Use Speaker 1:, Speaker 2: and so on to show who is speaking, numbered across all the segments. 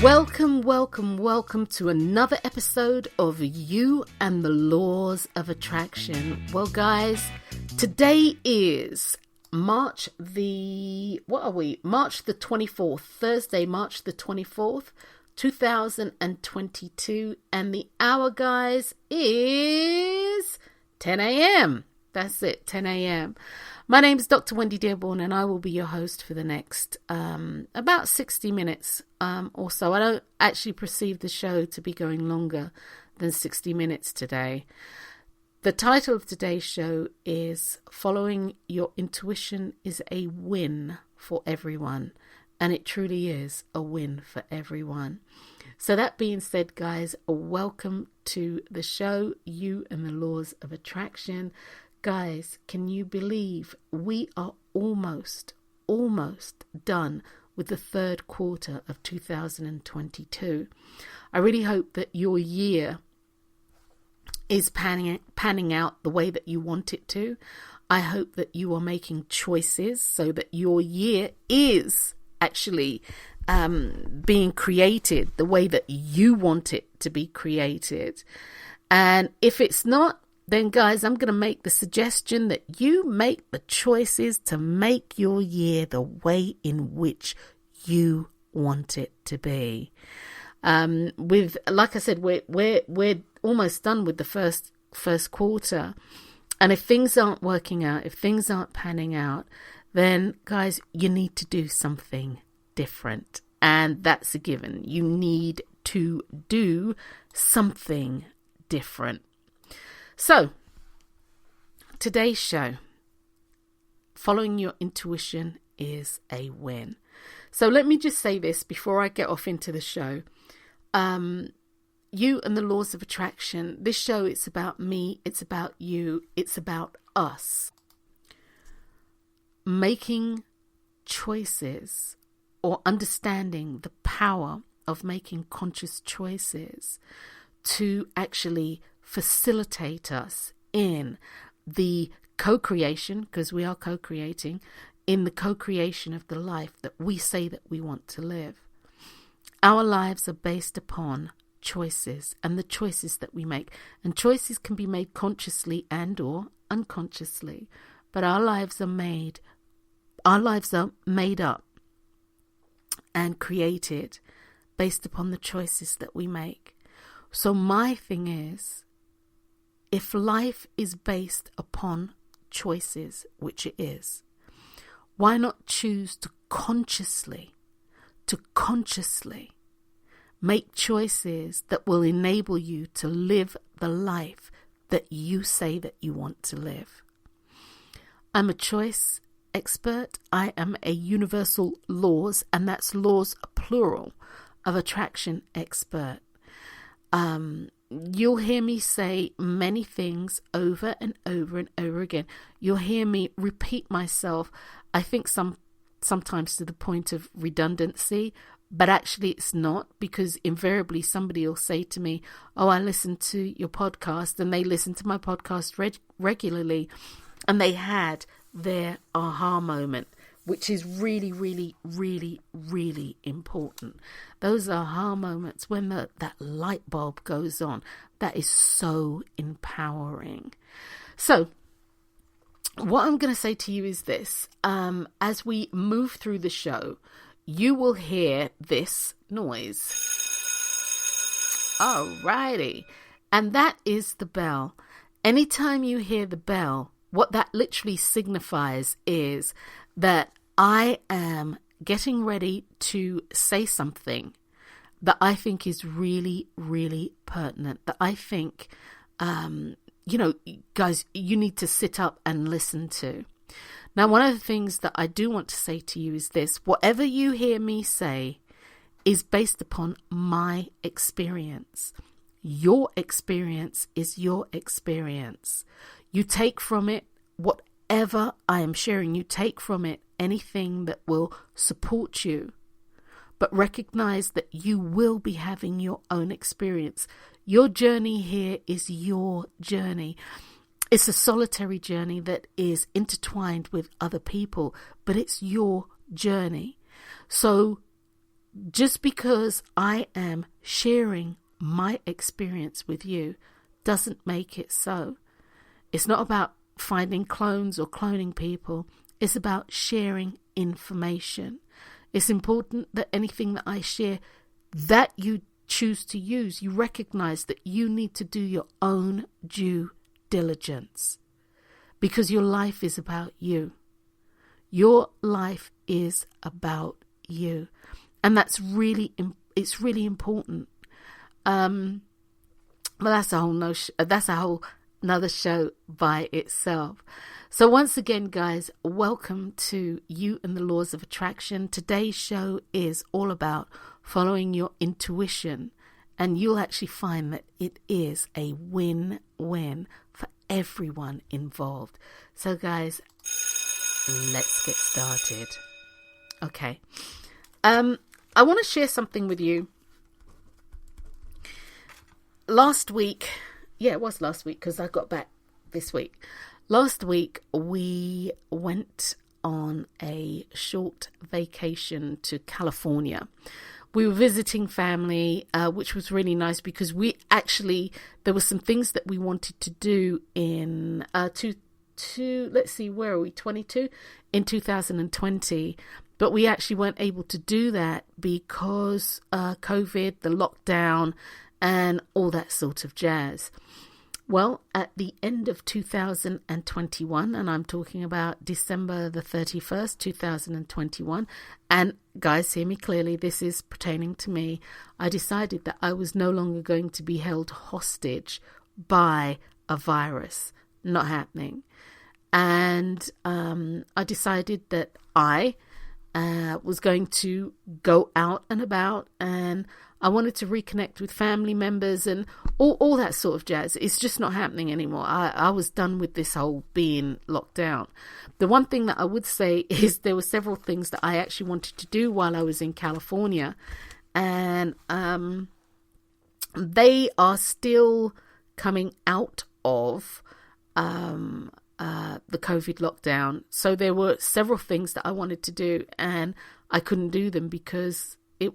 Speaker 1: Welcome to another episode of You and the Laws of Attraction. Well, guys, today is March the 24th, Thursday, March the 24th, 2022, and the hour, guys, is 10 a.m. That's it, 10 a.m. My name is Dr. Drwendydearborne, and I will be your host for the next about 60 minutes or so. I don't actually perceive the show to be going longer than 60 minutes today. The title of today's show is Following Your Intuition is a Win for Everyone. And it truly is a win for everyone. So that being said, guys, welcome to the show, You and the Laws of Attraction. Guys, can you believe we are almost done with the third quarter of 2022? I really hope that your year is panning out the way that you want it to. I hope that you are making choices so that your year is actually being created the way that you want it to be created. And if it's not, then guys, I'm going to make the suggestion that you make the choices to make your year the way in which you want it to be. Like I said, we're almost done with the first quarter. And if things aren't working out, if things aren't panning out, then guys, you need to do something different. And that's a given. You need to do something different. So, today's show, Following Your Intuition is a Win. So let me just say this before I get off into the show. You and the Laws of Attraction, this show, it's about me, it's about you, it's about us. Making choices or understanding the power of making conscious choices to actually facilitate us in the co-creation, because we are co-creating, in the co-creation of the life that we say that we want to live. Our lives are based upon choices and the choices that we make. And choices can be made consciously and or unconsciously. But our lives are made up and created based upon the choices that we make. So my thing is, if life is based upon choices, which it is, why not choose to consciously make choices that will enable you to live the life that you say that you want to live? I'm a choice expert. I am a universal laws, and that's laws plural, of attraction expert. You'll hear me say many things over and over and over again. You'll hear me repeat myself, I think sometimes to the point of redundancy, but actually it's not, because invariably somebody will say to me, oh, I listen to your podcast, and they listen to my podcast regularly, and they had their aha moment, which is really, really, really, really important. Those aha moments when that light bulb goes on, that is so empowering. So what I'm going to say to you is this. As we move through the show, you will hear this noise. Alrighty. And that is the bell. Anytime you hear the bell, what that literally signifies is that I am getting ready to say something that I think is really, really pertinent, that I think, guys, you need to sit up and listen to. Now, one of the things that I do want to say to you is this: whatever you hear me say is based upon my experience. Your experience is your experience. You take from it whatever I am sharing. You take from it anything that will support you. But recognize that you will be having your own experience. Your journey here is your journey. It's a solitary journey that is intertwined with other people, but it's your journey. So just because I am sharing my experience with you doesn't make it so. It's not about finding clones or cloning people. It's about sharing information. It's important that anything that I share that you choose to use, you recognize that you need to do your own due diligence, because your life is about you. Your life is about you. And it's really important. But that's a whole another show by itself. So once again, guys, welcome to You and the Laws of Attraction. Today's show is all about following your intuition, and you'll actually find that it is a win-win for everyone involved. So guys, let's get started. Okay. I want to share something with you. Last week, it was last week because I got back this week. Last week, we went on a short vacation to California. We were visiting family, which was really nice because there were some things that we wanted to do in, let's see, where are we, 22? In 2020. But we actually weren't able to do that because COVID, the lockdown, and all that sort of jazz. Well, at the end of 2021, and I'm talking about December the 31st, 2021, and guys, hear me clearly, this is pertaining to me, I decided that I was no longer going to be held hostage by a virus. Not happening. And I decided that I was going to go out and about, and I wanted to reconnect with family members and all that sort of jazz. It's just not happening anymore. I was done with this whole being locked down. The one thing that I would say is there were several things that I actually wanted to do while I was in California, and they are still coming out of the COVID lockdown. So there were several things that I wanted to do, and I couldn't do them because they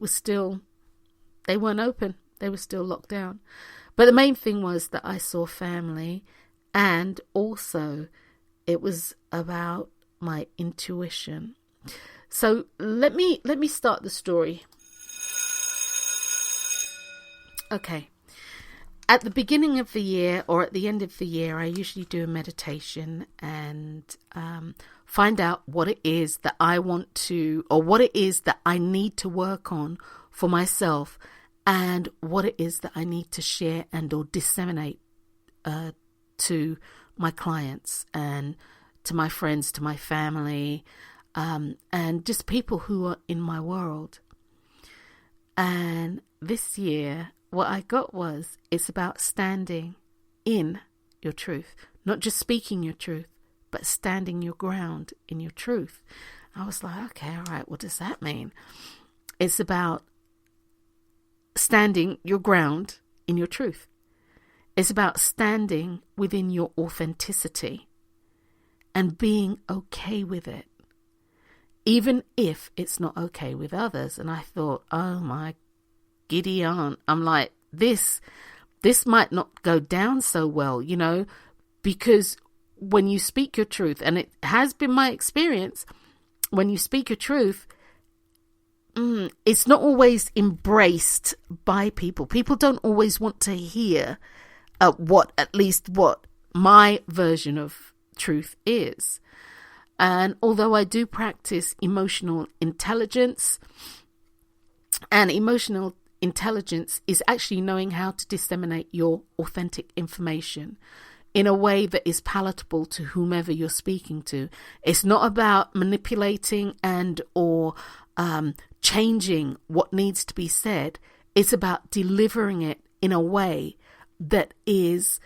Speaker 1: weren't open. They were still locked down. But the main thing was that I saw family, and also it was about my intuition. So let me start the story. Okay. At the beginning of the year or at the end of the year, I usually do a meditation and find out what it is that I want to, or what it is that I need to work on for myself, and what it is that I need to share and or disseminate to my clients and to my friends, to my family, and just people who are in my world. And this year, what I got was, it's about standing in your truth, not just speaking your truth, but standing your ground in your truth. I was like, okay, all right, what does that mean? It's about standing your ground in your truth. It's about standing within your authenticity and being okay with it, even if it's not okay with others. And I thought, oh my giddy aunt, I'm like, this might not go down so well, because when you speak your truth, and it has been my experience, when you speak your truth, it's not always embraced by people. People don't always want to hear what my version of truth is. And although I do practice emotional intelligence, and emotional intelligence is actually knowing how to disseminate your authentic information in a way that is palatable to whomever you're speaking to. It's not about manipulating and or changing what needs to be said. It's about delivering it in a way that is,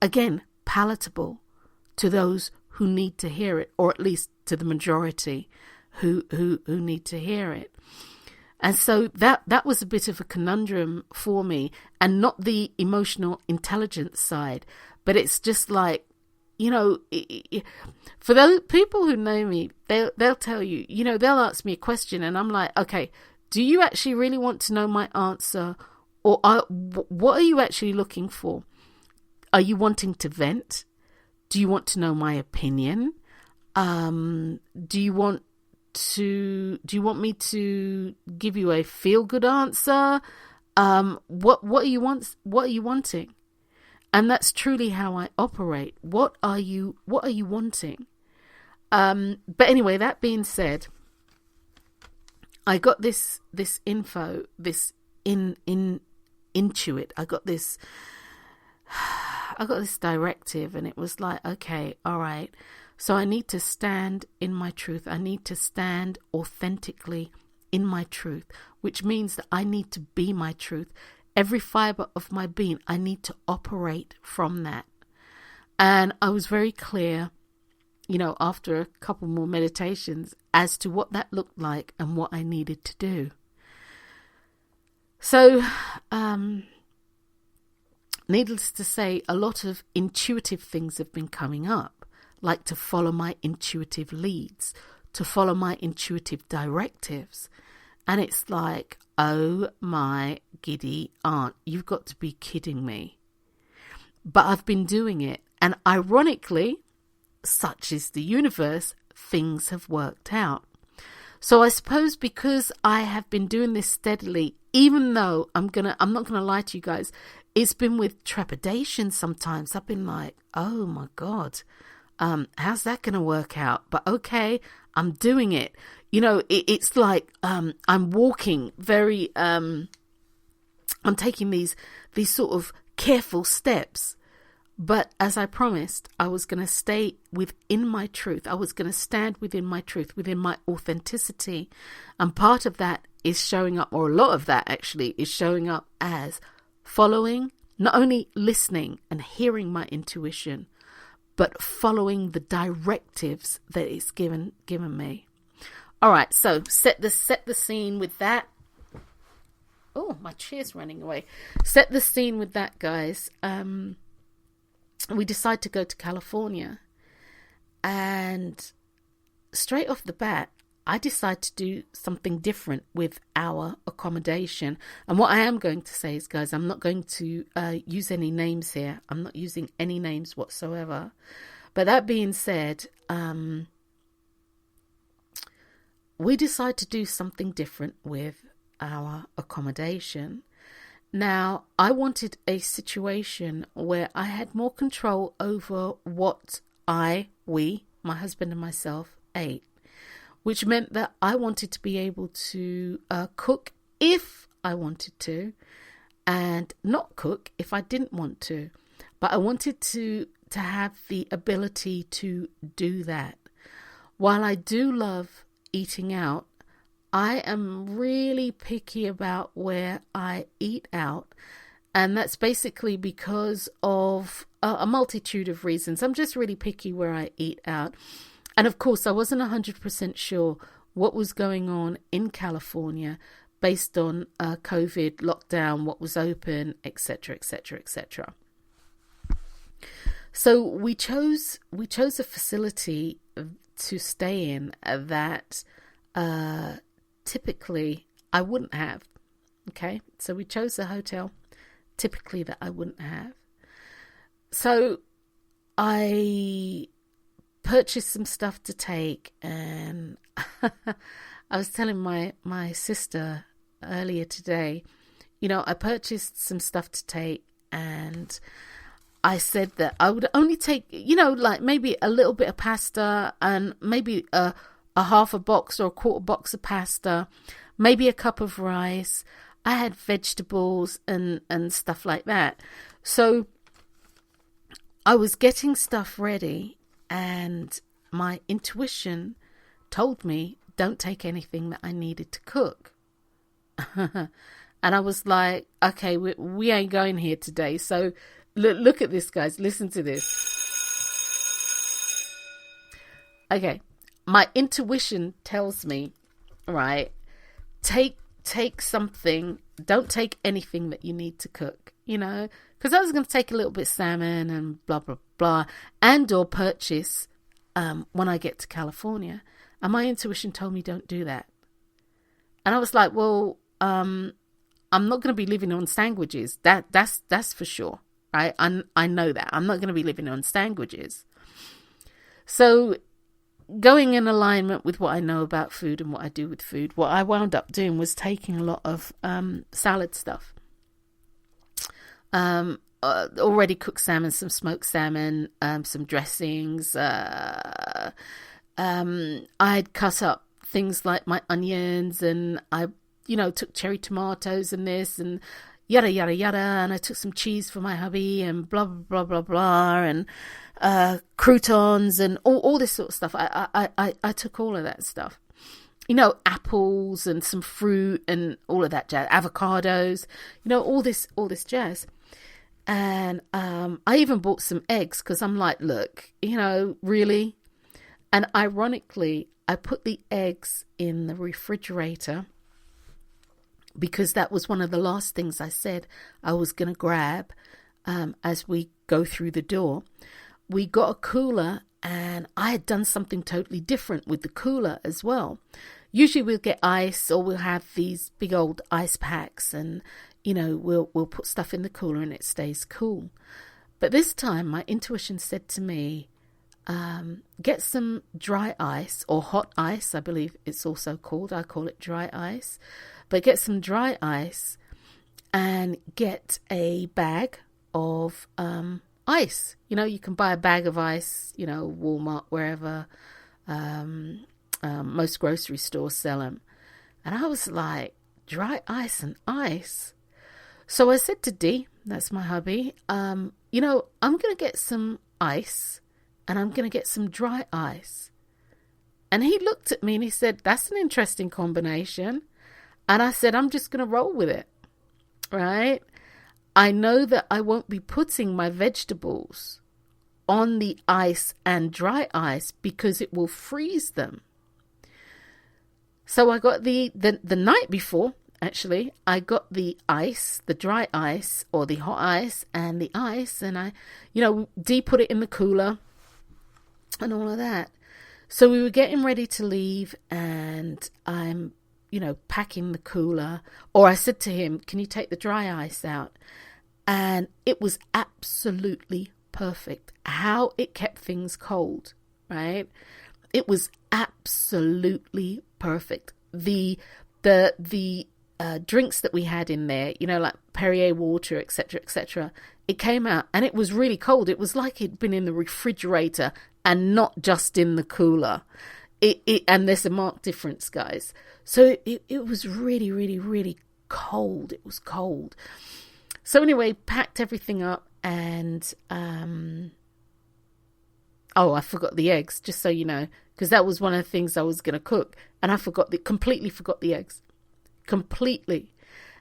Speaker 1: again, palatable to those who need to hear it, or at least to the majority who need to hear it. And so that was a bit of a conundrum for me, and not the emotional intelligence side, but it's just like, for those people who know me, they'll tell you, they'll ask me a question and I'm like, okay, Do you actually really want to know my answer? Or what are you actually looking for? Are you wanting to vent? Do you want to know my opinion? Do you want me to give you a feel-good answer? What are you wanting? And that's truly how I operate. What are you wanting? But anyway, that being said, I got this info, this intuit. I got this directive, and it was like, okay, all right. So I need to stand in my truth. I need to stand authentically in my truth, which means that I need to be my truth. Every fiber of my being, I need to operate from that. And I was very clear, after a couple more meditations, as to what that looked like and what I needed to do. So, needless to say, a lot of intuitive things have been coming up, like to follow my intuitive leads, to follow my intuitive directives. And it's like, oh my giddy aunt, you've got to be kidding me. But I've been doing it. And ironically, such is the universe, things have worked out. So I suppose because I have been doing this steadily, even though I'm not gonna lie to you guys, it's been with trepidation sometimes. I've been like, oh my God, how's that gonna work out? But okay, I'm doing it. It's like I'm walking very I'm taking these sort of careful steps. But as I promised, I was going to stay within my truth. I was going to stand within my truth, within my authenticity. And part of that is showing up, or a lot of that actually is showing up as following, not only listening and hearing my intuition, but following the directives that it's given me. All right, so set the scene with that. Oh, my chair's running away. Set the scene with that, guys. We decide to go to California, and straight off the bat, I decide to do something different with our accommodation. And what I am going to say is, guys, I'm not going to use any names here. I'm not using any names whatsoever. But that being said, we decide to do something different with our accommodation. Now, I wanted a situation where I had more control over what we, my husband and myself, ate, which meant that I wanted to be able to cook if I wanted to, and not cook if I didn't want to. But I wanted to have the ability to do that. While I do love eating out, I am really picky about where I eat out, and that's basically because of a multitude of reasons. I'm just really picky where I eat out. And of course, I wasn't 100% sure what was going on in California based on COVID lockdown, what was open, etc., etc., etc. So we chose a facility to stay in that typically I wouldn't have. Okay, so we chose a hotel typically that I wouldn't have. So I purchased some stuff to take, and I was telling my sister earlier today, I purchased some stuff to take, and I said that I would only take, like maybe a little bit of pasta, and maybe a half a box or a quarter box of pasta, maybe a cup of rice. I had vegetables and stuff like that. So I was getting stuff ready, and my intuition told me, don't take anything that I needed to cook. And I was like, okay, we ain't going here today. So look at this, guys. Listen to this. Okay. My intuition tells me, right, take something, don't take anything that you need to cook, because I was going to take a little bit of salmon and blah, blah, blah, and or purchase when I get to California. And my intuition told me don't do that. And I was like, well, I'm not going to be living on sandwiches. That's for sure, right? I know that. I'm not going to be living on sandwiches. So going in alignment with what I know about food and what I do with food, what I wound up doing was taking a lot of salad stuff. Already cooked salmon, some smoked salmon, some dressings. I'd cut up things like my onions, and I, took cherry tomatoes and this and yada, yada, yada. And I took some cheese for my hubby and blah, blah, blah, blah, blah. And croutons and all this sort of stuff. I took all of that stuff. Apples and some fruit and all of that jazz, avocados, all this jazz. And I even bought some eggs because I'm like, look, really? And ironically, I put the eggs in the refrigerator because that was one of the last things I said I was going to grab as we go through the door. We got a cooler, and I had done something totally different with the cooler as well. Usually we'll get ice, or we'll have these big old ice packs, and we'll put stuff in the cooler and it stays cool. But this time my intuition said to me, get some dry ice, or hot ice, I believe it's also called. I call it dry ice. But get some dry ice and get a bag of ice. You can buy a bag of ice, Walmart, wherever. Most grocery stores sell them. And I was like, dry ice and ice? So I said to Dee, that's my hubby, I'm going to get some ice and I'm going to get some dry ice. And he looked at me and he said, that's an interesting combination. And I said, I'm just going to roll with it, right? I know that I won't be putting my vegetables on the ice and dry ice because it will freeze them. So I got the night before, actually, I got the ice, the dry ice or the hot ice and the ice. And I, Dee put it in the cooler and all of that. So we were getting ready to leave, and I'm, packing the cooler. Or I said to him, can you take the dry ice out? And it was absolutely perfect. How it kept things cold, right? It was absolutely perfect. The drinks that we had in there, like Perrier water, etc., it came out and it was really cold. It was like it'd been in the refrigerator and not just in the cooler. And there's a marked difference, guys. So it was really, really, really cold. It was cold. So anyway, packed everything up, and I forgot the eggs, just so you know, because that was one of the things I was going to cook, and I completely forgot the eggs. Completely.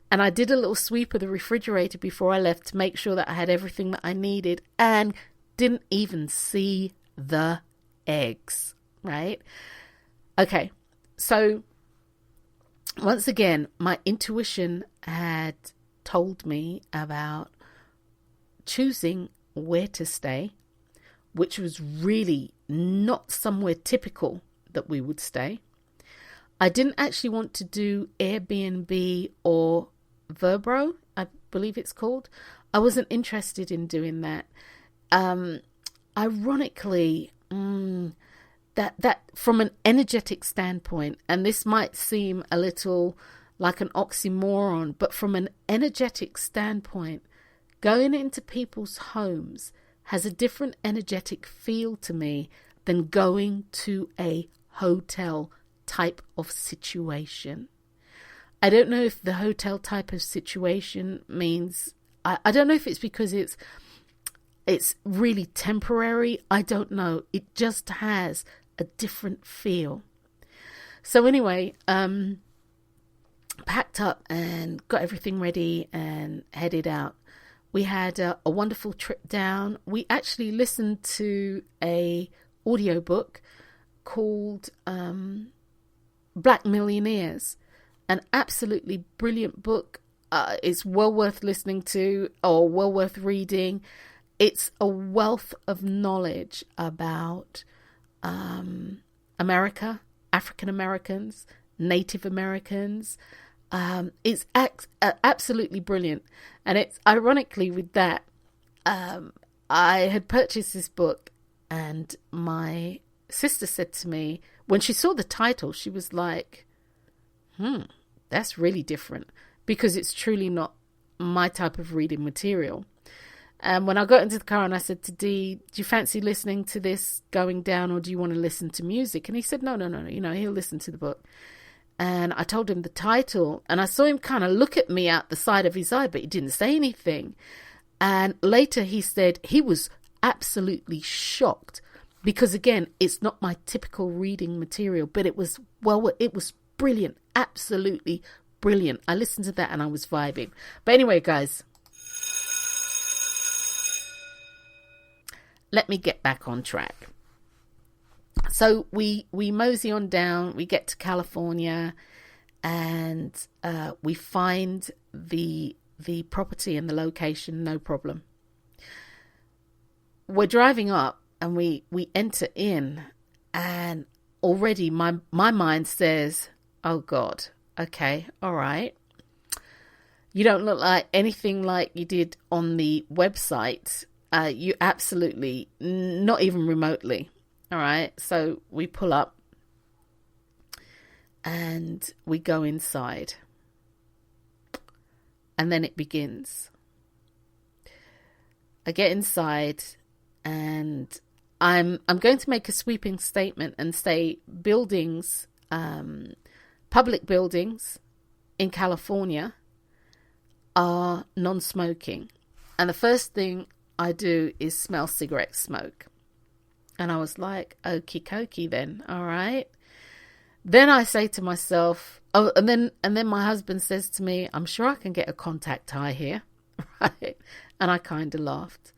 Speaker 1: And I did a little sweep of the refrigerator before I left to make sure that I had everything that I needed, and didn't even see the eggs, right? Okay, so once again, my intuition had told me about choosing where to stay, which was really not somewhere typical that we would stay. I didn't actually want to do Airbnb or Vrbo, I believe it's called. I wasn't interested in doing that. Ironically, that from an energetic standpoint, and this might seem a little like an oxymoron, but from an energetic standpoint, going into people's homes has a different energetic feel to me than going to a hotel type of situation. I don't know if the hotel type of situation means, I don't know if it's because it's really temporary. I don't know. It just has a different feel. So anyway, packed up and got everything ready and headed out. We had a wonderful trip down. We actually listened to a audiobook called Black Millionaires, an absolutely brilliant book. It's well worth listening to, or well worth reading. It's a wealth of knowledge about America, African Americans, Native Americans. It's absolutely brilliant. And it's ironically with that, I had purchased this book, and my sister said to me, when she saw the title, she was like, that's really different, because it's truly not my type of reading material. And when I got into the car and I said to Dee, do you fancy listening to this going down, or do you want to listen to music? And he said, no, he'll listen to the book. And I told him the title, and I saw him kind of look at me out the side of his eye, but he didn't say anything. And later he said he was absolutely shocked, because again, it's not my typical reading material, but it was brilliant, absolutely brilliant. I listened to that and I was vibing. But anyway, guys, let me get back on track. So we mosey on down, we get to California, and we find the property and the location, no problem. We're driving up and we enter in, and already my mind says, oh God, okay, all right. You don't look like anything like you did on the website. You absolutely, not even remotely. All right, so we pull up and we go inside, and then it begins. I get inside, and I'm going to make a sweeping statement and say buildings, public buildings in California are non-smoking, and the first thing I do is smell cigarette smoke. And I was like, okie dokie then, all right. Then I say to myself, and then my husband says to me, I'm sure I can get a contact high here, right? And I kind of laughed.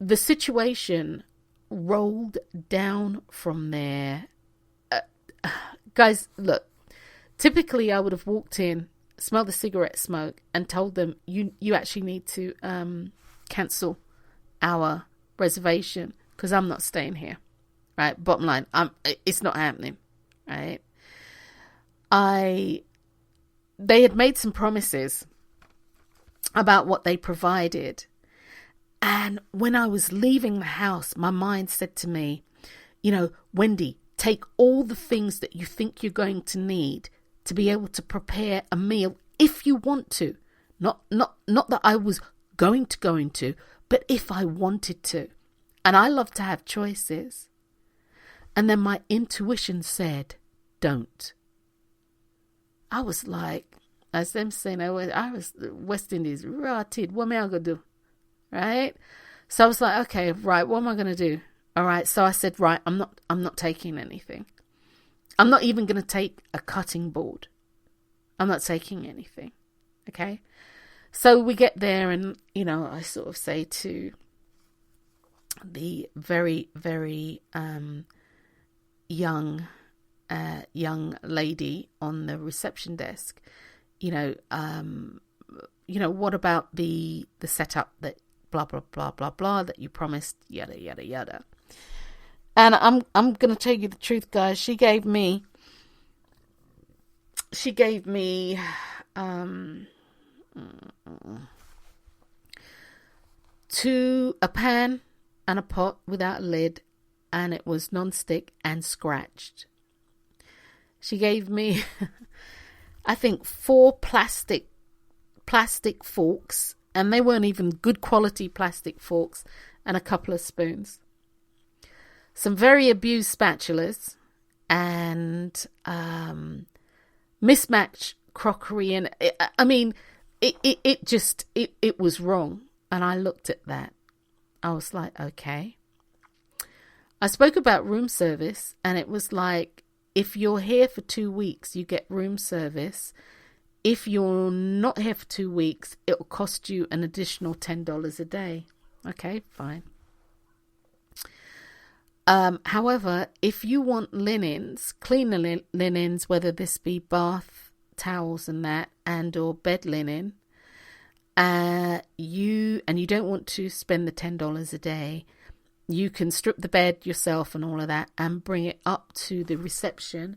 Speaker 1: The situation rolled down from there. Guys, look, typically I would have walked in, smelled the cigarette smoke, and told them, you actually need to cancel our reservation, because I'm not staying here, right? Bottom line, it's not happening, right? They had made some promises about what they provided, and when I was leaving the house, my mind said to me, Wendy, take all the things that you think you're going to need to be able to prepare a meal if you want to, not that I was going to, but if I wanted to. And I love to have choices. And then my intuition said, don't. I was like, as them saying, I was West Indies, rotted. What am I going to do? Right? So I was like, okay, right, what am I going to do? All right. So I said, right, I'm not taking anything. I'm not even going to take a cutting board. I'm not taking anything. Okay. So we get there, and, I sort of say to the very, very young lady on the reception desk, what about the setup that blah, blah, blah, blah, blah, that you promised, yada, yada, yada. And I'm going to tell you the truth, guys. She gave me a pan and a pot without a lid, and it was non-stick and scratched. She gave me, I think, 4 plastic forks, and they weren't even good quality plastic forks, and a couple of spoons. Some very abused spatulas, and mismatched crockery, and it was wrong. And I looked at that. I was like, okay. I spoke about room service, and it was like, if you're here for 2 weeks, you get room service. If you're not here for 2 weeks, it'll cost you an additional $10 a day. Okay, fine. However, if you want linens, clean linens, whether this be bath towels and that, and or bed linen, you don't want to spend the $10 a day, you can strip the bed yourself and all of that, and bring it up to the reception,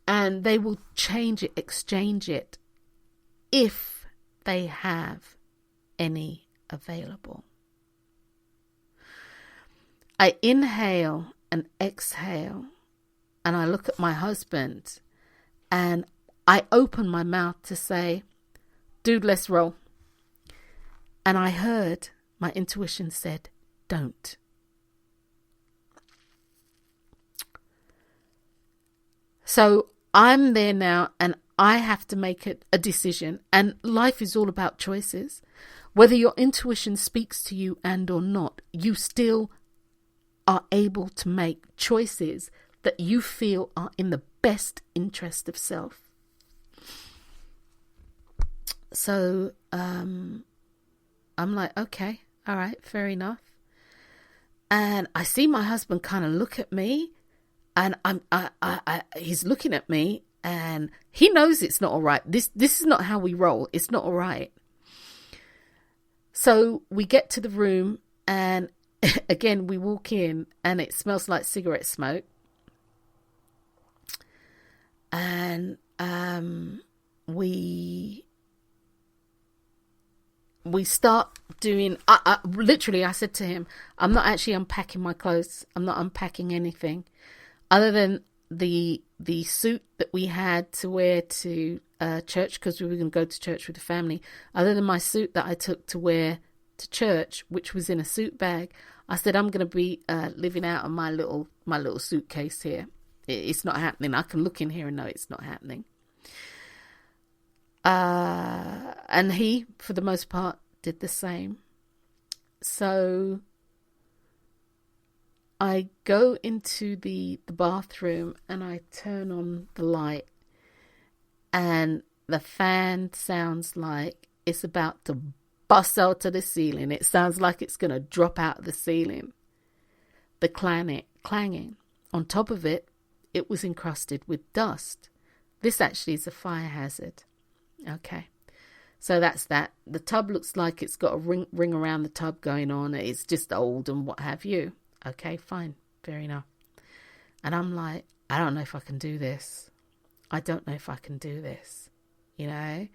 Speaker 1: And they will change it, exchange it, if they have any available. I inhale and exhale, and I look at my husband, and I open my mouth to say, dude, let's roll. And I heard my intuition said, don't. So I'm there now, and I have to make a decision. And life is all about choices. Whether your intuition speaks to you and or not, you still are able to make choices that you feel are in the best interest of self. So I'm like, okay, all right, fair enough. And I see my husband kind of look at me, and he's looking at me, and he knows it's not all right. This is not how we roll. It's not all right. So we get to the room, and again, we walk in, and it smells like cigarette smoke. And we start doing, literally, I said to him, I'm not actually unpacking my clothes. I'm not unpacking anything other than the suit that we had to wear to church, because we were going to go to church with the family. Other than my suit that I took to wear to church, which was in a suit bag, I said, I'm going to be living out of my little suitcase here. It's not happening. I can look in here and know it's not happening. And he, for the most part, did the same. So I go into the bathroom, and I turn on the light, and the fan sounds like it's about to bust out of the ceiling. It sounds like it's going to drop out of the ceiling. The clanging. On top of it, it was encrusted with dust. This actually is a fire hazard. Okay. So that's that. The tub looks like it's got a ring around the tub going on. It's just old and what have you. Okay, fine. Fair enough. And I'm like, I don't know if I can do this. I don't know if I can do this. You know?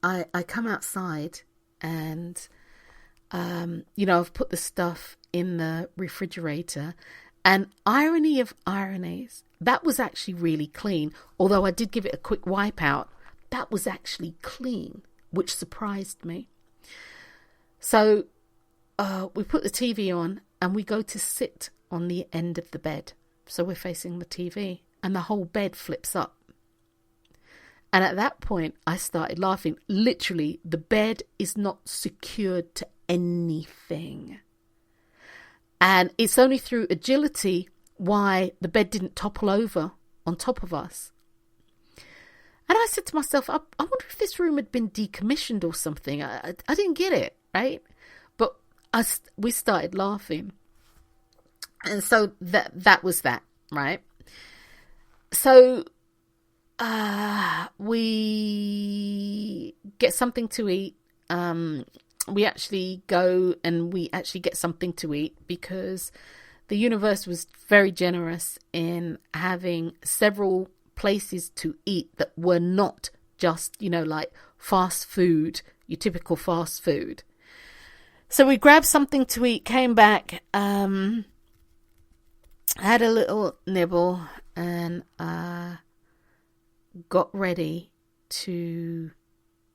Speaker 1: I come outside, and I've put the stuff in the refrigerator, and irony of ironies, that was actually really clean. Although I did give it a quick wipe out, that was actually clean, which surprised me. So we put the TV on, and we go to sit on the end of the bed. So we're facing the TV, and the whole bed flips up. And at that point, I started laughing. Literally, the bed is not secured to anything. And it's only through agility why the bed didn't topple over on top of us. And I said to myself, I wonder if this room had been decommissioned or something. I didn't get it, right? But we started laughing. And so that was that, right? So we get something to eat. We actually go and we actually get something to eat, because the universe was very generous in having several places to eat that were not just, like fast food, your typical fast food. So we grabbed something to eat, came back, had a little nibble, and got ready to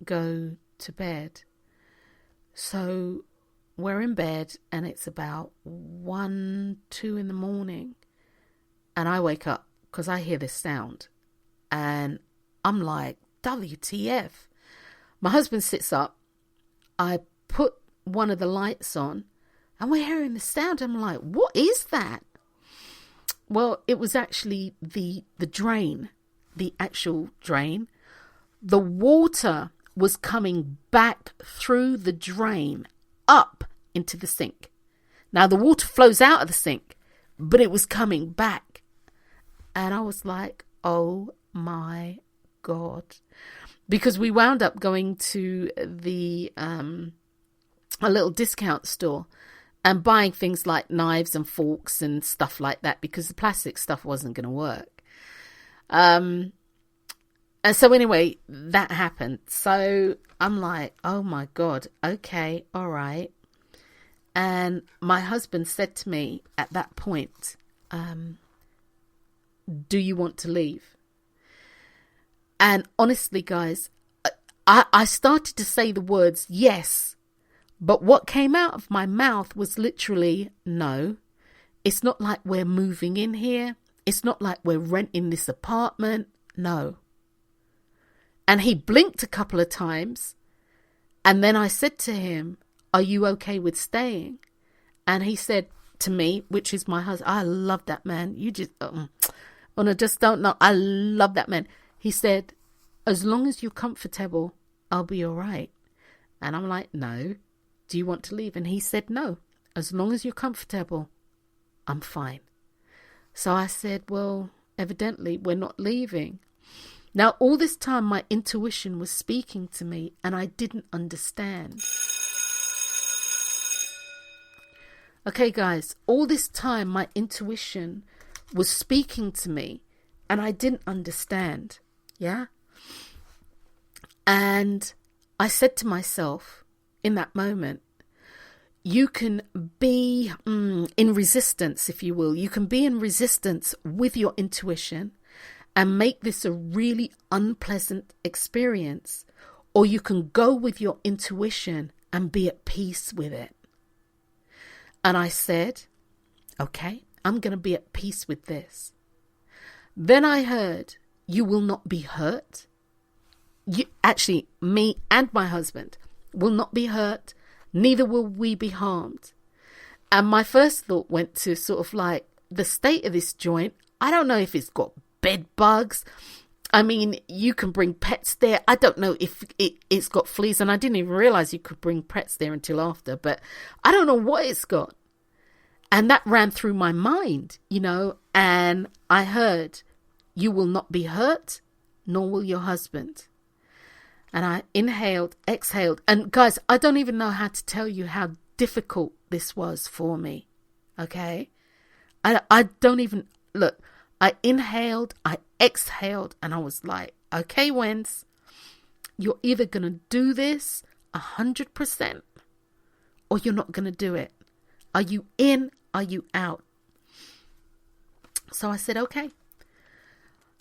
Speaker 1: go to bed. So we're in bed, and it's about 1, 2 in the morning, and I wake up because I hear this sound, and I'm like, WTF. My husband sits up. I put one of the lights on, and we're hearing the sound. I'm like, what is that? Well, it was actually the drain, the actual drain. The water was coming back through the drain up into the sink. Now, the water flows out of the sink, but it was coming back. And I was like, oh my God. Because we wound up going to a little discount store, and buying things like knives and forks and stuff like that, because the plastic stuff wasn't going to work. And so anyway, that happened. So I'm like, oh my God, okay, all right. And my husband said to me at that point, do you want to leave? And honestly, guys, I started to say the words yes, but what came out of my mouth was literally no. It's not like we're moving in here. It's not like we're renting this apartment. No. And he blinked a couple of times. And then I said to him, are you okay with staying? And he said to me, which is my husband, I love that man. You just, I just don't know. I love that man. He said, as long as you're comfortable, I'll be all right. And I'm like, no. Do you want to leave? And he said, no. As long as you're comfortable, I'm fine. So I said, well, evidently we're not leaving. Now, all this time, my intuition was speaking to me and I didn't understand. Okay, guys, all this time, my intuition was speaking to me and I didn't understand. Yeah. And I said to myself in that moment, you can be in resistance, if you will. You can be in resistance with your intuition and make this a really unpleasant experience. Or you can go with your intuition and be at peace with it. And I said, okay, I'm going to be at peace with this. Then I heard, you will not be hurt. Actually, me and my husband will not be hurt. Neither will we be harmed. And my first thought went to sort of like the state of this joint. I don't know if it's got bed bugs. I mean, you can bring pets there. I don't know if it's got fleas. And I didn't even realize you could bring pets there until after. But I don't know what it's got. And that ran through my mind, you know. And I heard, you will not be hurt, nor will your husband. And I inhaled, exhaled. And guys, I don't even know how to tell you how difficult this was for me. Okay? I don't even, look, I inhaled, I exhaled, and I was like, okay, Wens, you're either going to do this 100% or you're not going to do it. Are you in? Are you out? So I said, okay.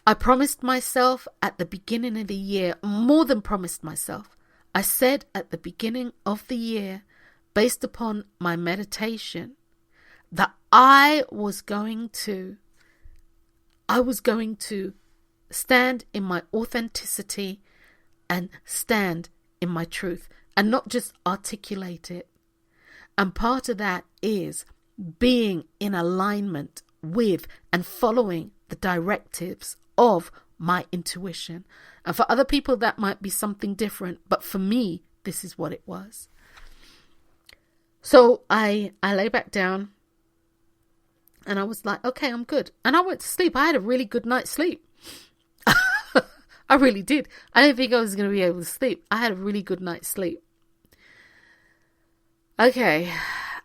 Speaker 1: I promised myself at the beginning of the year, more than promised myself. I said at the beginning of the year, based upon my meditation, that I was going to stand in my authenticity and stand in my truth and not just articulate it. And part of that is being in alignment with and following the directives of my intuition. And for other people, that might be something different. But for me, this is what it was. So I lay back down and I was like, okay, I'm good. And I went to sleep. I had a really good night's sleep. I really did. I didn't think I was going to be able to sleep. I had a really good night's sleep. Okay.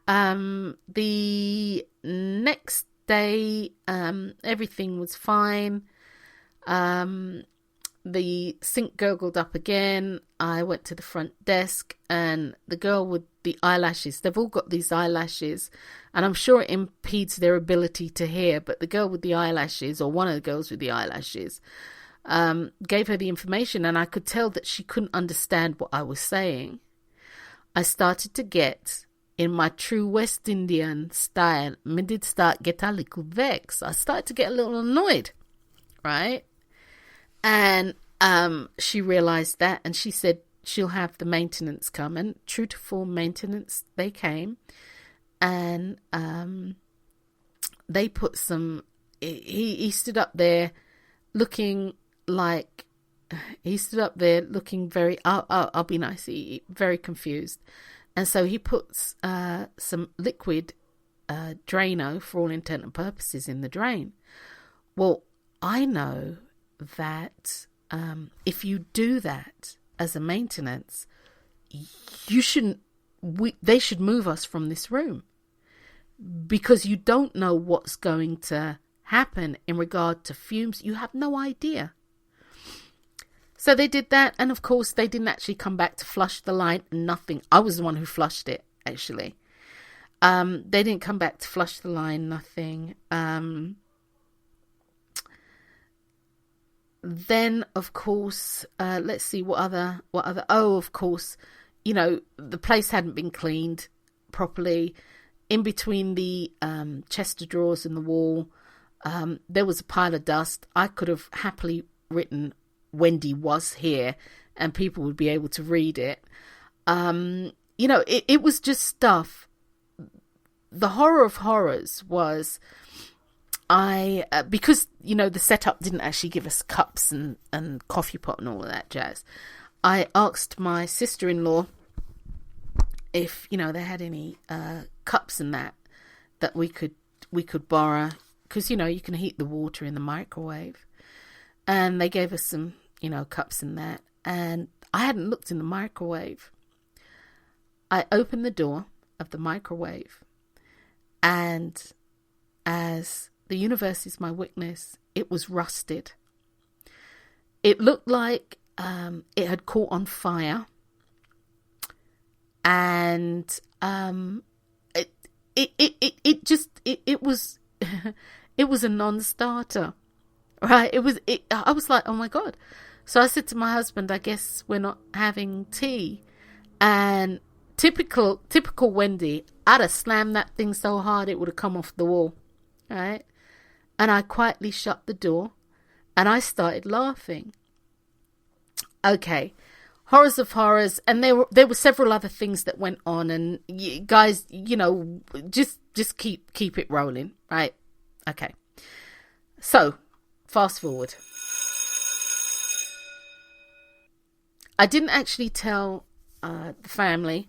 Speaker 1: The next day, everything was fine. The sink gurgled up again. I went to the front desk and the girl with the eyelashes, they've all got these eyelashes and I'm sure it impedes their ability to hear, but the girl with the eyelashes, or one of the girls with the eyelashes, gave her the information and I could tell that she couldn't understand what I was saying. I started to get, in my true West Indian style, me did start get a little vexed. I started to get a little annoyed, right? And she realised that and she said she'll have the maintenance come. And true to form, maintenance, they came. And they put some... He stood up there looking like... He stood up there looking very... I'll be nice. Very confused. And so he puts some liquid Drano, for all intent and purposes, in the drain. Well, I know that if you do that as a maintenance, you shouldn't. They should move us from this room. because you don't know what's going to happen in regard to fumes. You have no idea. So they did that, and of course they didn't actually come back to flush the line. Nothing. I was the one who flushed it, actually. They didn't come back to flush the line. Nothing. Then of course, let's see what other. Oh, of course, the place hadn't been cleaned properly. In between the chest of drawers and the wall, there was a pile of dust. I could have happily written Wendy was here and people would be able to read it. It was just stuff. The horror of horrors was because the setup didn't actually give us cups and coffee pot and all of that jazz. I asked my sister-in-law if they had any cups and that we could borrow, because you can heat the water in the microwave, and they gave us some cups and that. And I hadn't looked in the microwave. I opened the door of the microwave, and as the universe is my witness, it was rusted. It looked like it had caught on fire, and it was it was a non-starter, right? I was like, oh my God. So I said to my husband, I guess we're not having tea. And typical Wendy, I'd have slammed that thing so hard it would have come off the wall, right? And I quietly shut the door and I started laughing. Okay, horrors of horrors. And there were several other things that went on, and guys, just keep it rolling, right? Okay. So fast forward. I didn't actually tell the family,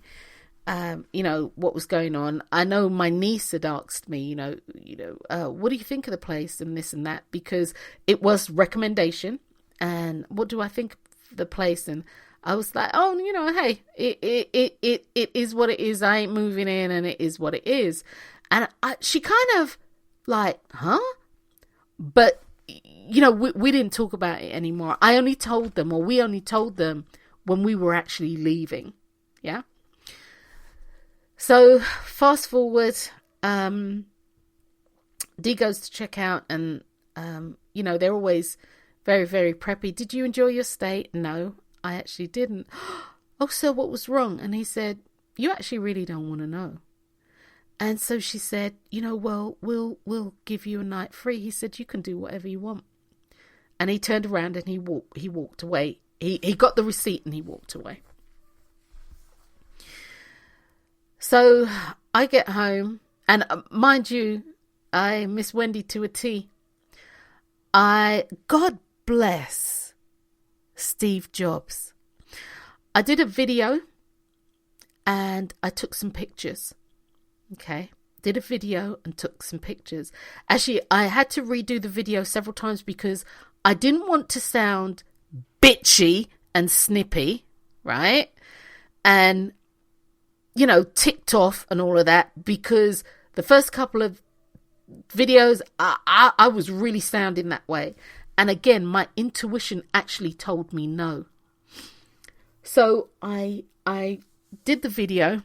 Speaker 1: what was going on. I know my niece had asked me, what do you think of the place and this and that, because it was recommendation. And what do I think of the place? And I was like, oh, hey, it is what it is. I ain't moving in, and it is what it is. And she kind of like, huh? But we didn't talk about it anymore. We only told them when we were actually leaving. Yeah. So fast forward, Dee goes to check out, and they're always very, very preppy. Did you enjoy your stay? No, I actually didn't. Oh, so what was wrong? And he said, you actually really don't want to know. And so she said, well, we'll give you a night free. He said, you can do whatever you want. And he turned around and he walked away. He got the receipt and he walked away. So I get home, and mind you, I miss Wendy to a T. God bless Steve Jobs. I did a video and I took some pictures. Okay. Did a video and took some pictures. Actually, I had to redo the video several times because I didn't want to sound bitchy and snippy, right? And, ticked off and all of that, because the first couple of videos, I was really sounding that way. And again, my intuition actually told me no. So I did the video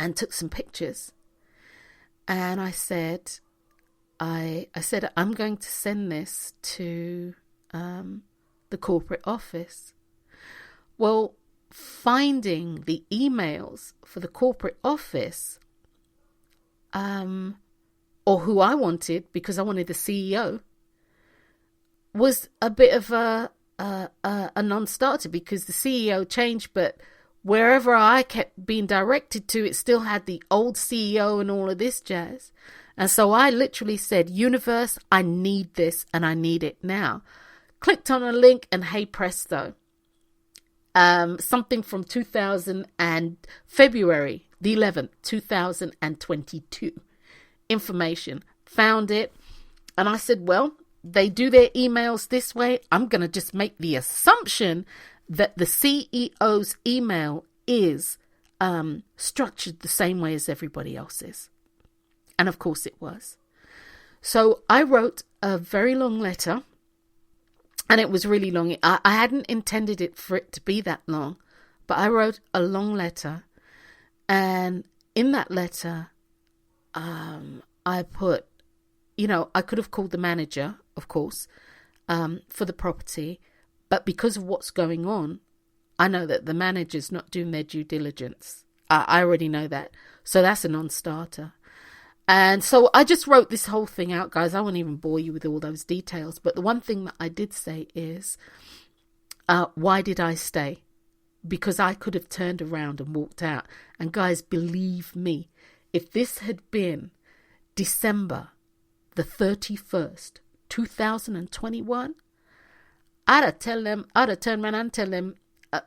Speaker 1: and took some pictures. And I said, I'm going to send this to the corporate office. Well, finding the emails for the corporate office, or who I wanted, because I wanted the CEO, was a bit of a non-starter, because the CEO changed, but wherever I kept being directed to, it still had the old CEO and all of this jazz. And so I literally said, universe, I need this, and I need it now. Clicked on a link, and hey presto, something from February the 11th, 2022. Information. Found it. And I said, well, they do their emails this way. I'm going to just make the assumption that the CEO's email is structured the same way as everybody else's. And of course it was. So I wrote a very long letter, and it was really long. I hadn't intended it for it to be that long, but I wrote a long letter, and in that letter, I put, I could have called the manager, of course, for the property, but because of what's going on, I know that the manager's not doing their due diligence. I already know that. So that's a non-starter. And so I just wrote this whole thing out, guys. I won't even bore you with all those details. But the one thing that I did say is, why did I stay? Because I could have turned around and walked out. And guys, believe me, if this had been December the 31st, 2021, I'd have turned around and tell them,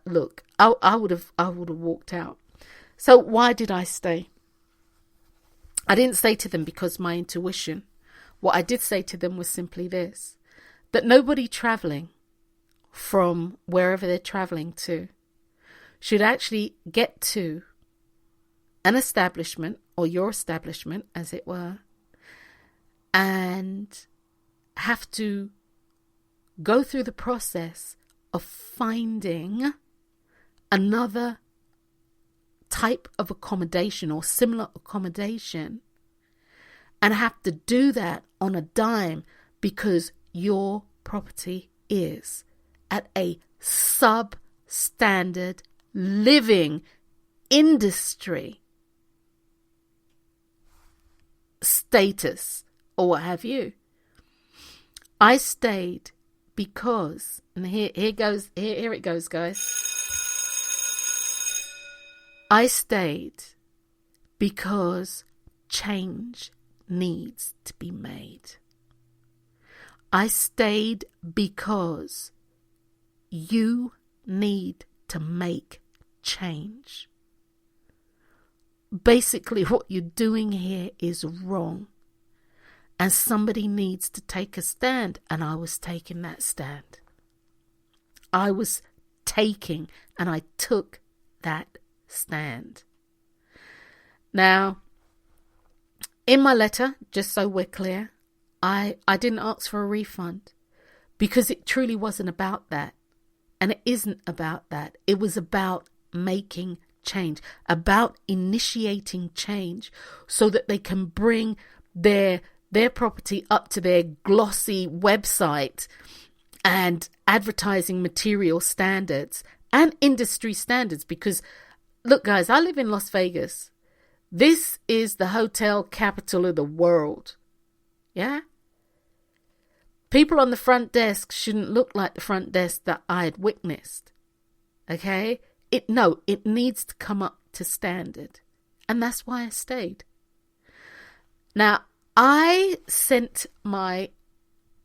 Speaker 1: look, I would have walked out. So why did I stay? I didn't say to them because my intuition. What I did say to them was simply this, that nobody traveling from wherever they're traveling to should actually get to an establishment, or your establishment as it were, and have to go through the process of finding another type of accommodation or similar accommodation, and have to do that on a dime because your property is at a substandard living industry status or what have you. I stayed because, and here it goes, guys. I stayed because change needs to be made. I stayed because you need to make change. Basically, what you're doing here is wrong. And somebody needs to take a stand. And I was taking that stand. I was taking and I took that stand. Now, in my letter, just so we're clear, I didn't ask for a refund because it truly wasn't about that. And it isn't about that. It was about making change, about initiating change so that they can bring their property up to their glossy website and advertising material standards and industry standards. Because look, guys, I live in Las Vegas. This is the hotel capital of the world. Yeah? People on the front desk shouldn't look like the front desk that I had witnessed. Okay? It needs to come up to standard. And that's why I stayed. Now, I sent my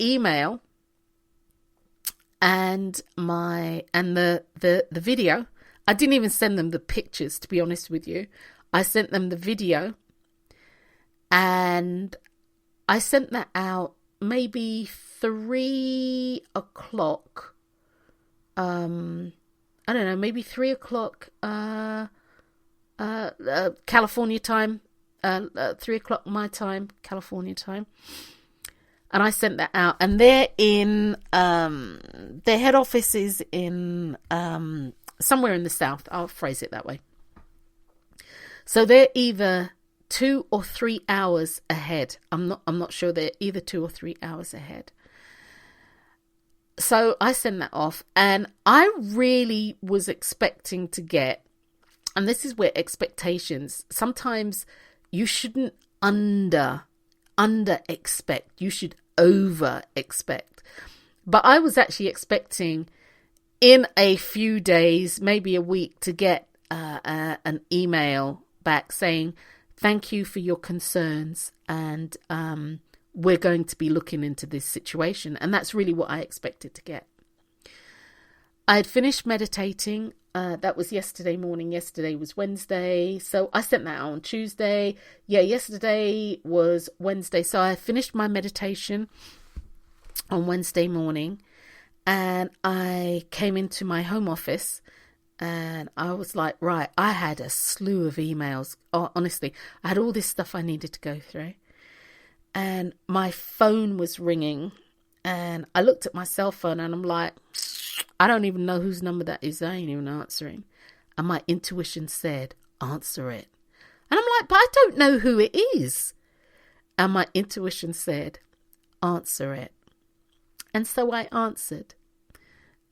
Speaker 1: email and the video. I didn't even send them the pictures, to be honest with you. I sent them the video, and I sent that out maybe 3 o'clock. I don't know, maybe 3 o'clock California time, 3 o'clock my time, California time. And I sent that out, and they're in their head office is in somewhere in the south. I'll phrase it that way. So they're either 2 or 3 hours ahead. I'm not sure. They're either 2 or 3 hours ahead. So I sent that off, and I really was expecting to get, and this is where expectations, sometimes you shouldn't under expect, you should over expect. But I was actually expecting in a few days, maybe a week, to get an email back saying, thank you for your concerns, and we're going to be looking into this situation. And that's really what I expected to get. I had finished meditating. That was yesterday morning. Yesterday was Wednesday. So I sent that out on Tuesday. Yeah, yesterday was Wednesday. So I finished my meditation on Wednesday morning, and I came into my home office And I was like, right, I had a slew of emails. Oh, honestly, I had all this stuff I needed to go through. And my phone was ringing. And I looked at my cell phone and I'm like, I don't even know whose number that is. I ain't even answering. And my intuition said, answer it. And I'm like, but I don't know who it is. And my intuition said, answer it. And so I answered.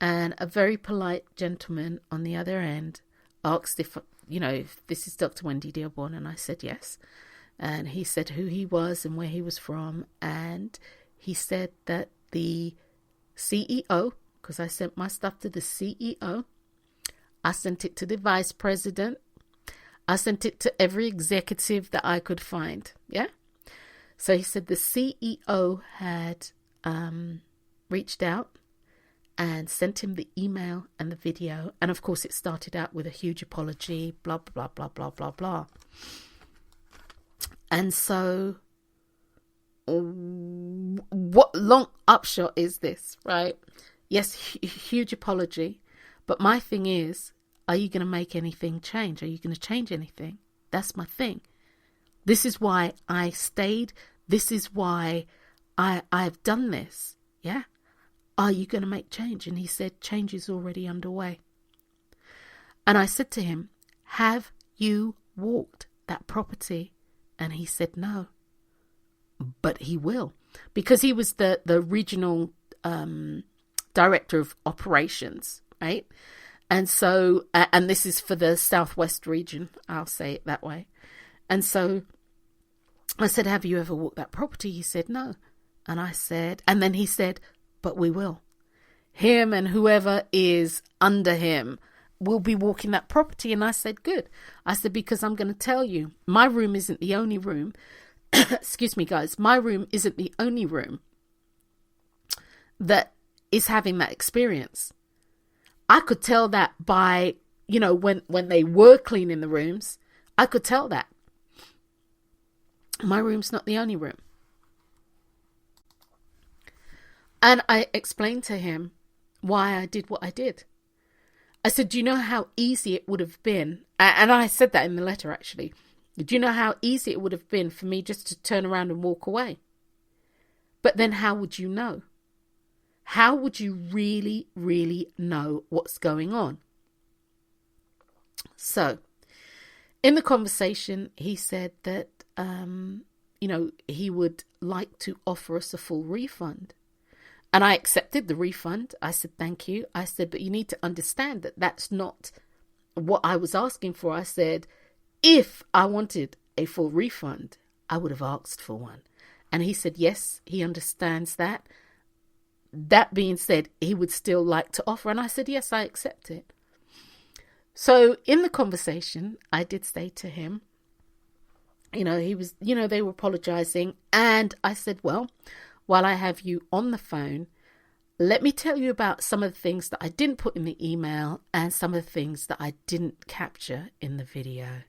Speaker 1: And a very polite gentleman on the other end asked if this is Dr. Wendy Dearborne. And I said yes. And he said who he was and where he was from. And he said that the CEO, because I sent my stuff to the CEO, I sent it to the vice president, I sent it to every executive that I could find. Yeah. So he said the CEO had reached out and sent him the email and the video. And of course, it started out with a huge apology, blah, blah, blah, blah, blah, blah. And so what long upshot is this, right? Yes, huge apology. But my thing is, are you going to make anything change? Are you going to change anything? That's my thing. This is why I stayed. This is why I've done this. Yeah. Are you going to make change? And he said, change is already underway. And I said to him, have you walked that property? And he said, no. But he will. Because he was the regional director of operations, right? And so, and this is for the Southwest region, I'll say it that way. And so I said, have you ever walked that property? He said, no. And I said, and then he said, but we will. Him and whoever is under him will be walking that property. And I said, good. I said, because I'm going to tell you, my room isn't the only room. Excuse me, guys. My room isn't the only room that is having that experience. I could tell that by, when they were cleaning the rooms, I could tell that. My room's not the only room. And I explained to him why I did what I did. I said, do you know how easy it would have been? And I said that in the letter, actually. Do you know how easy it would have been for me just to turn around and walk away? But then how would you know? How would you really, really know what's going on? So, in the conversation, he said that, he would like to offer us a full refund. And I accepted the refund. I said, thank you. I said, but you need to understand that that's not what I was asking for. I said, if I wanted a full refund, I would have asked for one. And he said, yes, he understands that. That being said, he would still like to offer. And I said, yes, I accept it. So in the conversation, I did say to him, he was, they were apologizing. And I said, well, while I have you on the phone, let me tell you about some of the things that I didn't put in the email and some of the things that I didn't capture in the video.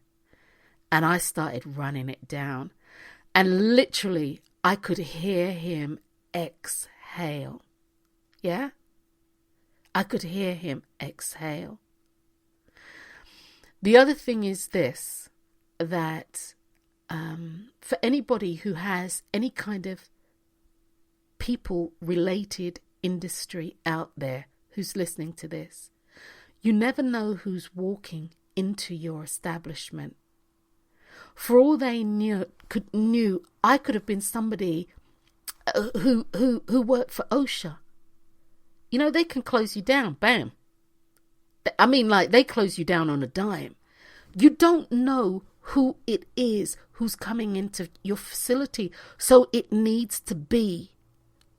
Speaker 1: And I started running it down. And literally, I could hear him exhale. Yeah? I could hear him exhale. The other thing is this, that for anybody who has any kind of people-related industry out there who's listening to this, you never know who's walking into your establishment. For all they knew, I could have been somebody who worked for OSHA. They can close you down, bam. I mean, like, they close you down on a dime. You don't know who it is who's coming into your facility, so it needs to be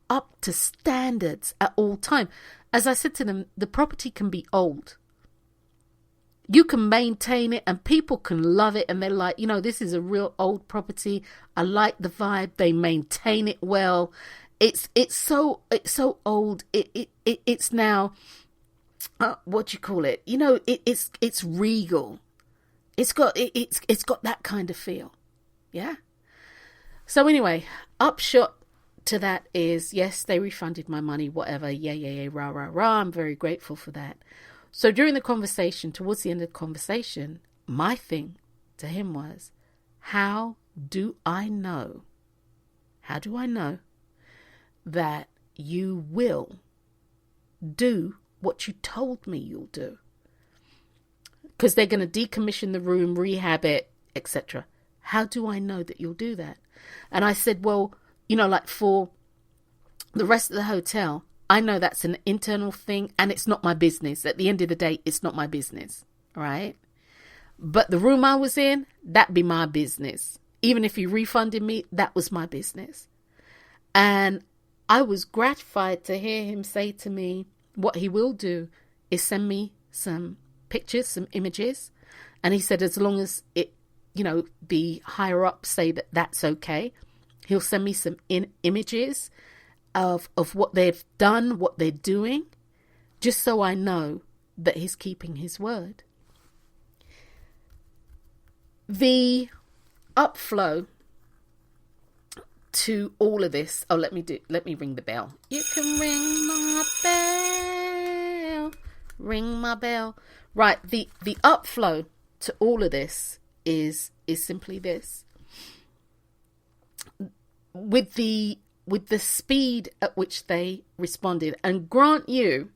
Speaker 1: up to standards at all time. As I said to them, the property can be old. You can maintain it and people can love it. And they're like, this is a real old property. I like the vibe. They maintain it well. It's so old. It's now, what do you call it? It's regal. It's got that kind of feel. Yeah. So anyway, upshot to that is, yes, they refunded my money, whatever. Yeah, rah, rah, rah. I'm very grateful for that. So during the conversation, towards the end of the conversation, my thing to him was, how do I know that you will do what you told me you'll do? Because they're going to decommission the room, rehab it, etc. How do I know that you'll do that? And I said, well, like for the rest of the hotel, I know that's an internal thing and it's not my business. At the end of the day, it's not my business, right? But the room I was in, that'd be my business. Even if he refunded me, that was my business. And I was gratified to hear him say to me, what he will do is send me some pictures, some images. And he said, as long as it, the higher up say that that's okay, he'll send me some images of what they've done, what they're doing, just so I know that he's keeping his word. The upflow to all of this. Oh, let me ring the bell. You can ring my bell. Ring my bell. Right. The upflow to all of this is simply this. With the speed at which they responded, and grant you,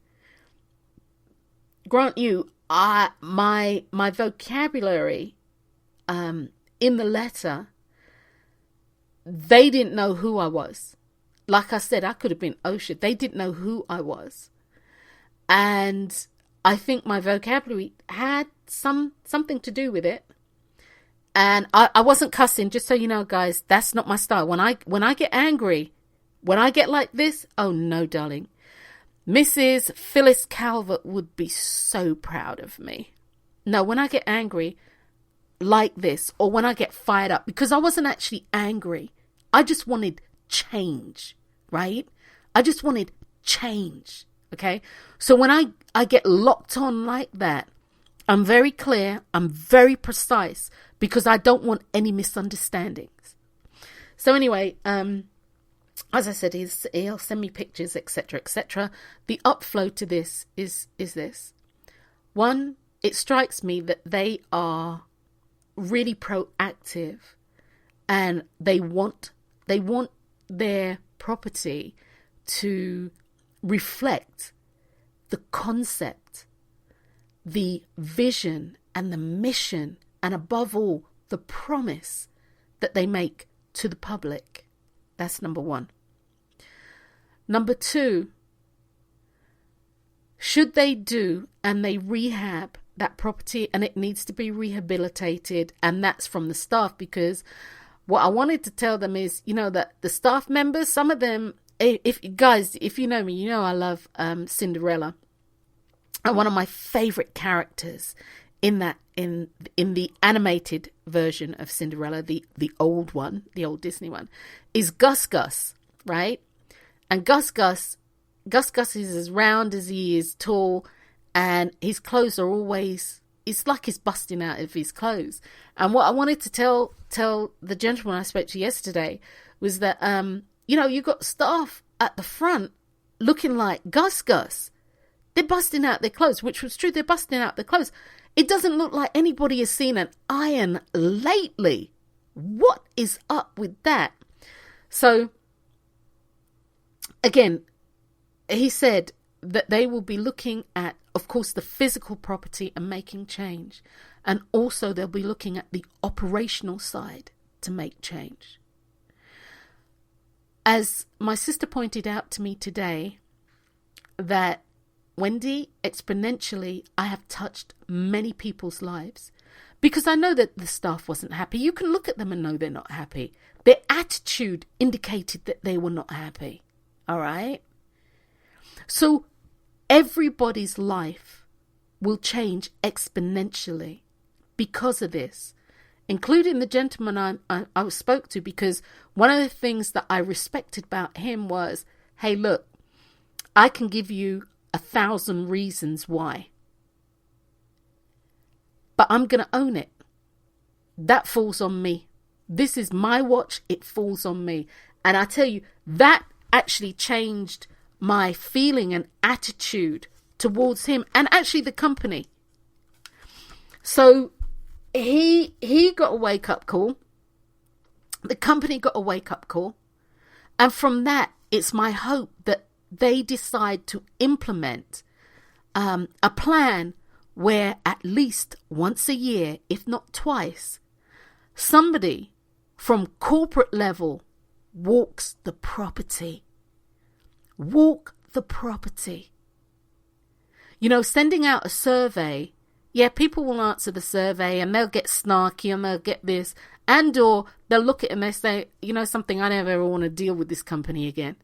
Speaker 1: my vocabulary, in the letter, they didn't know who I was. Like I said, I could have been OSHA. They didn't know who I was. And I think my vocabulary had something to do with it. And I wasn't cussing, just so you know, guys, that's not my style. When I get angry, when I get like this, oh no, darling. Mrs. Phyllis Calvert would be so proud of me. No, when I get angry like this, or when I get fired up, because I wasn't actually angry. I just wanted change, right? I just wanted change, okay? So when I get locked on like that, I'm very clear, I'm very precise, because I don't want any misunderstandings. So anyway, as I said, he'll send me pictures, etc., etc. The upflow to this is this. One, it strikes me that they are really proactive, and they want their property to reflect the concept, the vision, and the mission, and above all, the promise that they make to the public. That's number one. Number two, should they do and they rehab that property and it needs to be rehabilitated, and that's from the staff, because what I wanted to tell them is, that the staff members, some of them, if you know me, I love Cinderella. And one of my favorite characters in the animated version of Cinderella, the old one, the old Disney one, is Gus, right? And Gus is as round as he is tall, and his clothes are always, it's like he's busting out of his clothes. And what I wanted to tell the gentleman I spoke to yesterday was that, you got staff at the front looking like Gus. They're busting out their clothes, which was true. They're busting out their clothes. It doesn't look like anybody has seen an iron lately. What is up with that? So, again, he said that they will be looking at, of course, the physical property and making change. And also they'll be looking at the operational side to make change. As my sister pointed out to me today, that Wendy, exponentially, I have touched many people's lives, because I know that the staff wasn't happy. You can look at them and know they're not happy. Their attitude indicated that they were not happy. All right. So everybody's life will change exponentially because of this, including the gentleman I spoke to, because one of the things that I respected about him was, hey, look, I can give you 1,000 reasons why, but I'm going to own it. That falls on me. This is my watch. It falls on me. And I tell you, that actually changed my feeling and attitude towards him and actually the company. So he got a wake-up call. The company got a wake-up call. And from that, it's my hope that they decide to implement a plan where at least once a year, if not twice, somebody from corporate level walks the property. Walk the property. You know, sending out a survey, yeah, people will answer the survey and they'll get snarky and they'll get this, and or they'll look at it and they say, you know something, I never ever want to deal with this company again.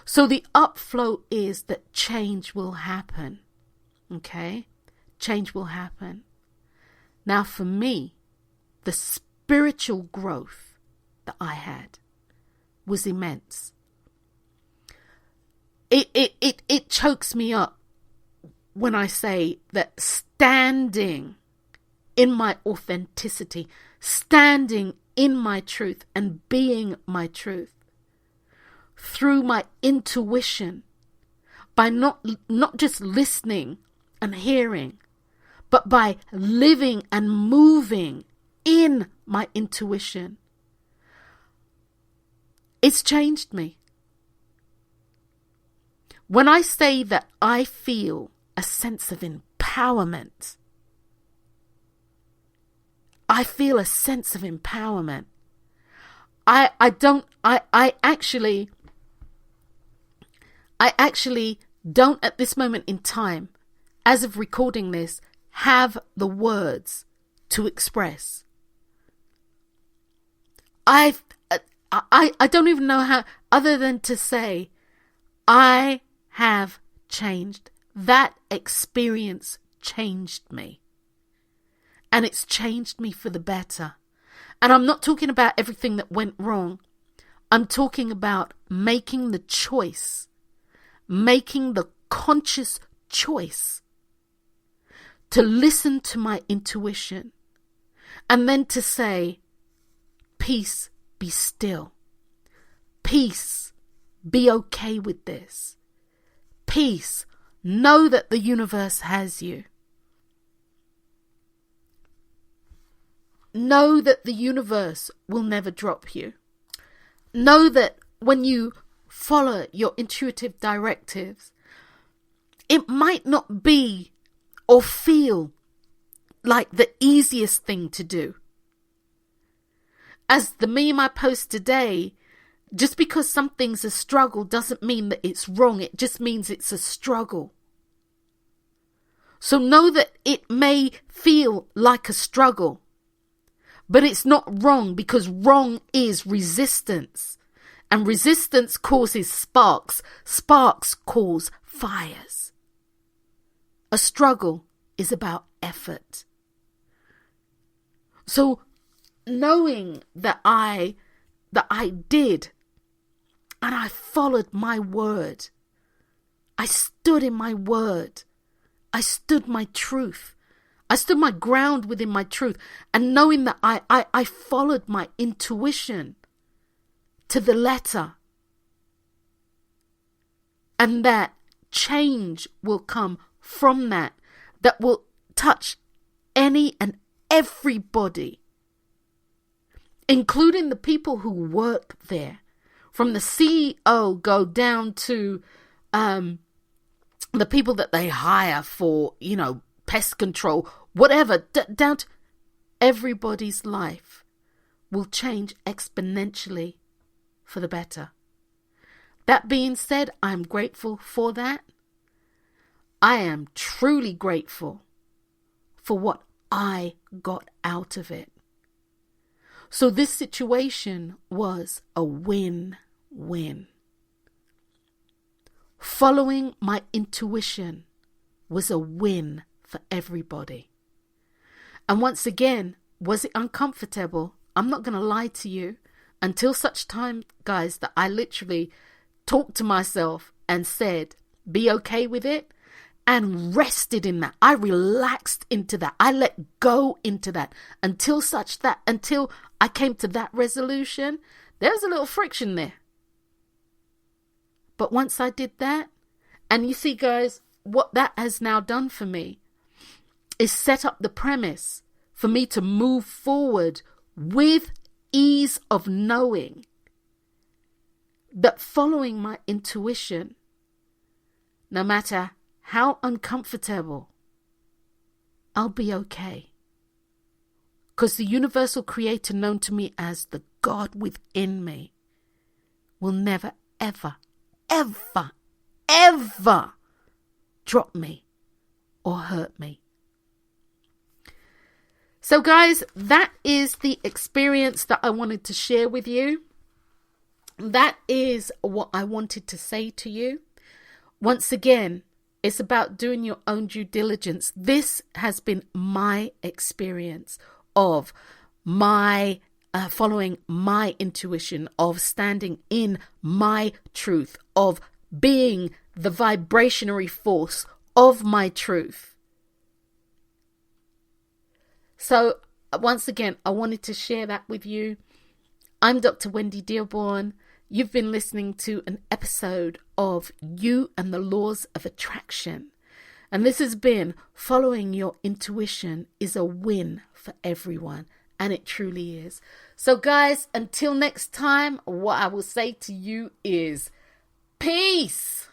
Speaker 1: So the upflow is that change will happen. Okay? Change will happen. Now for me, the spiritual growth that I had was immense. It chokes me up when I say that standing in my authenticity, standing in my truth and being my truth through my intuition, by not just listening and hearing, but by living and moving in my intuition, it's changed me. When I say that I feel a sense of empowerment, I feel a sense of empowerment. I actually don't at this moment in time, as of recording this, have the words to express. I don't even know how, other than to say, I have changed. That experience changed me. And it's changed me for the better. And I'm not talking about everything that went wrong. I'm talking about making the choice, making the conscious choice to listen to my intuition and then to say, peace, be still. Peace, be okay with this. Peace, know that the universe has you. Know that the universe will never drop you. Know that when you follow your intuitive directives, it might not be or feel like the easiest thing to do. As the meme I post today, just because something's a struggle doesn't mean that it's wrong. It just means it's a struggle. So know that it may feel like a struggle, but it's not wrong, because wrong is resistance. And resistance causes sparks. Sparks cause fires. A struggle is about effort. So knowing that I did, and I followed my word. I stood in my word. I stood my truth. I stood my ground within my truth. And knowing that I followed my intuition to the letter. And that change will come from that will touch any and everybody, including the people who work there. From the CEO go down to the people that they hire for, pest control, whatever, down to everybody's life will change exponentially for the better. That being said, I'm grateful for that. I am truly grateful for what I got out of it. So this situation was a win-win. Following my intuition was a win for everybody. And once again, was it uncomfortable? I'm not going to lie to you. Until such time, guys, that I literally talked to myself and said, be okay with it, and rested in that. I relaxed into that. I let go into that until I came to that resolution. There was a little friction there. But once I did that, and you see, guys, what that has now done for me is set up the premise for me to move forward with ease of knowing that following my intuition, no matter how uncomfortable, I'll be okay. Because the universal creator known to me as the God within me will never, ever, ever, ever drop me or hurt me. So guys, that is the experience that I wanted to share with you. That is what I wanted to say to you. Once again, it's about doing your own due diligence. This has been my experience of my following my intuition, of standing in my truth, of being the vibrationary force of my truth. So once again, I wanted to share that with you. I'm Dr. Wendy Dearborne. You've been listening to an episode of You and the Laws of Attraction. And this has been following your intuition is a win for everyone. And it truly is. So guys, until next time, what I will say to you is peace.